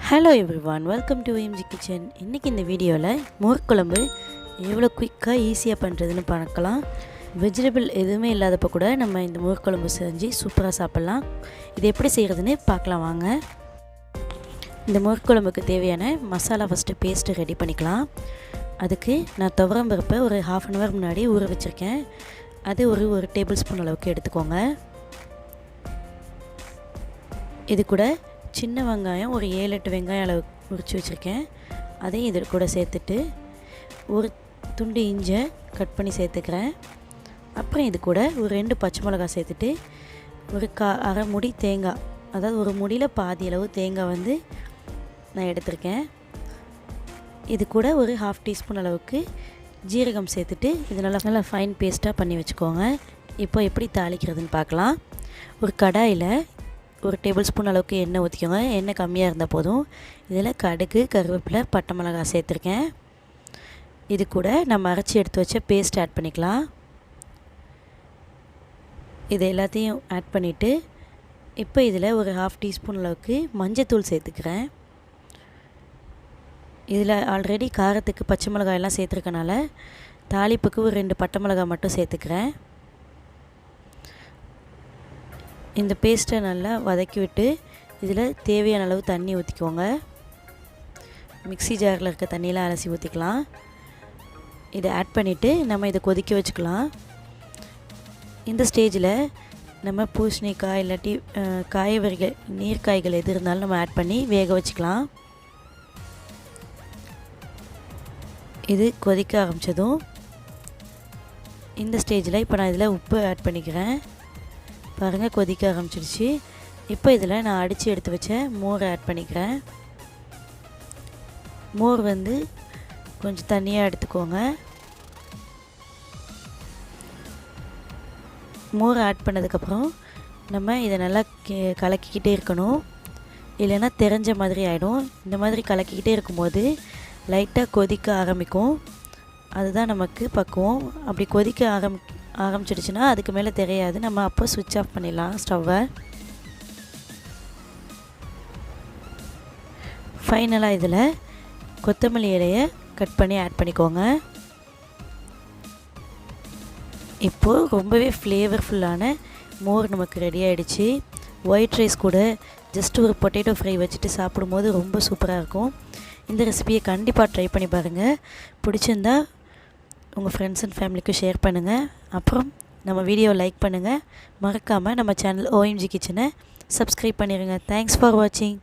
Hello everyone, welcome to OMG kitchen. இன்றைக்கி இந்த வீடியோவில் மோர் குழம்பு எவ்வளோ குயிக்காக ஈஸியாக பண்ணுறதுன்னு பார்க்கலாம். வெஜிடபிள் எதுவுமே இல்லாதப்போ கூட நம்ம இந்த மோர் குழம்பு செஞ்சு சூப்பராக சாப்பிட்லாம். இது எப்படி செய்கிறதுன்னு பார்க்கலாம் வாங்க. இந்த மோர் குழம்புக்கு தேவையான மசாலா ஃபஸ்ட்டு பேஸ்ட்டு ரெடி பண்ணிக்கலாம். அதுக்கு நான் துவரம் பருப்பை ஒரு 1/2 அன் ஹவர் முன்னாடி ஊற வச்சுருக்கேன். அது ஒரு டேபிள் ஸ்பூன் அளவுக்கு எடுத்துக்கோங்க. இது கூட சின்ன வெங்காயம் ஒரு 7-8 வெங்காயம் அளவு உரித்து வச்சுருக்கேன். அதையும் இதில் கூட சேர்த்துட்டு ஒரு துண்டு இஞ்சை கட் பண்ணி சேர்த்துக்கிறேன். அப்புறம் இது கூட ஒரு 2 பச்சை மிளகாய் சேர்த்துட்டு ஒரு அரை முடி தேங்காய், அதாவது ஒரு முடியில் பாதி அளவு தேங்காய் நான் எடுத்திருக்கேன். இது கூட ஒரு 1/2 டீஸ்பூன் அளவுக்கு ஜீரகம் சேர்த்துட்டு இது நல்லா ஃபைன் பேஸ்ட்டாக பண்ணி வச்சுக்கோங்க. இப்போ எப்படி தாளிக்கிறதுன்னு பார்க்கலாம். ஒரு கடாயில் ஒரு டேபிள் ஸ்பூன் அளவுக்கு எண்ணெய் ஊற்றிக்கோங்க. எண்ணெய் கம்மியாக இருந்தால் போதும். இதில் கடுகு, கருவேப்பிலை, பட்டை மிளகாய் சேர்த்துருக்கேன். இது கூட நம்ம அரைச்சி எடுத்து வச்ச பேஸ்ட் ஆட் பண்ணிக்கலாம். இது எல்லாத்தையும் ஆட் பண்ணிவிட்டு இப்போ இதில் ஒரு 1/2 டீஸ்பூன் அளவுக்கு மஞ்சத்தூள் சேர்த்துக்கிறேன். இதில் ஆல்ரெடி காரத்துக்கு பச்சை மிளகாயெல்லாம் சேர்த்துருக்கனால தாளிப்புக்கு ஒரு 2 பட்டை மிளகாய் மட்டும் சேர்த்துக்கிறேன். இந்த பேஸ்ட்டை நல்லா வதக்கி விட்டு இதில் தேவையான அளவு தண்ணி ஊற்றிக்கோங்க. மிக்ஸி ஜாரில் இருக்க தண்ணியெலாம் அலசி ஊற்றிக்கலாம். இதை ஆட் பண்ணிவிட்டு நம்ம இதை கொதிக்க வச்சுக்கலாம். இந்த ஸ்டேஜில் நம்ம பூசணிக்காய் இல்லாட்டி காய்கறிகள், நீர்க்காய்கள் எது இருந்தாலும் நம்ம ஆட் பண்ணி வேக வச்சுக்கலாம். இது கொதிக்க ஆரம்பித்ததும் இந்த ஸ்டேஜில் இப்போ நான் இதில் உப்பு ஆட் பண்ணிக்கிறேன். பாருங்கள், கொதிக்க ஆரம்பிச்சிடுச்சு. இப்போ இதில் நான் அடித்து எடுத்து வச்ச மோரை ஆட் பண்ணிக்கிறேன். மோர் கொஞ்சம் தண்ணியாக எடுத்துக்கோங்க. மோர் ஆட் பண்ணதுக்கப்புறம் நம்ம இதை நல்லா கலக்கிக்கிட்டே இருக்கணும். இல்லைன்னா தெரிஞ்ச மாதிரி ஆகிடும். இந்த மாதிரி கலக்கிக்கிட்டே இருக்கும்போது லைட்டாக கொதிக்க ஆரம்பிக்கும். அதுதான் நமக்கு பக்குவம். அப்படி கொதிக்க ஆரம்பிச்சிடுச்சுன்னா அதுக்கு மேலே தெரியாது. நம்ம அப்போ சுவிட்ச் ஆஃப் பண்ணிடலாம் ஸ்டவ்வை. ஃபைனலாக இதில் கொத்தமல்லி இலையை கட் பண்ணி ஆட் பண்ணிக்கோங்க. இப்போது ரொம்பவே ஃப்ளேவர்ஃபுல்லான மோர் நமக்கு ரெடி ஆகிடுச்சு. ஒயிட் ரைஸ் கூட ஜஸ்ட் ஒரு பொட்டேட்டோ ஃப்ரை வச்சுட்டு சாப்பிடும்போது ரொம்ப சூப்பராக இருக்கும். இந்த ரெசிபியை கண்டிப்பாக ட்ரை பண்ணி பாருங்கள். பிடிச்சிருந்தா உங்கள் ஃப்ரெண்ட்ஸ் அண்ட் ஃபேமிலிக்கு ஷேர் பண்ணுங்கள். அப்புறம் நம்ம வீடியோவை லைக் பண்ணுங்கள். மறக்காமல் நம்ம சேனல் OMG கிச்சனை சப்ஸ்கிரைப் பண்ணிடுங்க. தேங்க்ஸ் ஃபார் வாட்சிங்.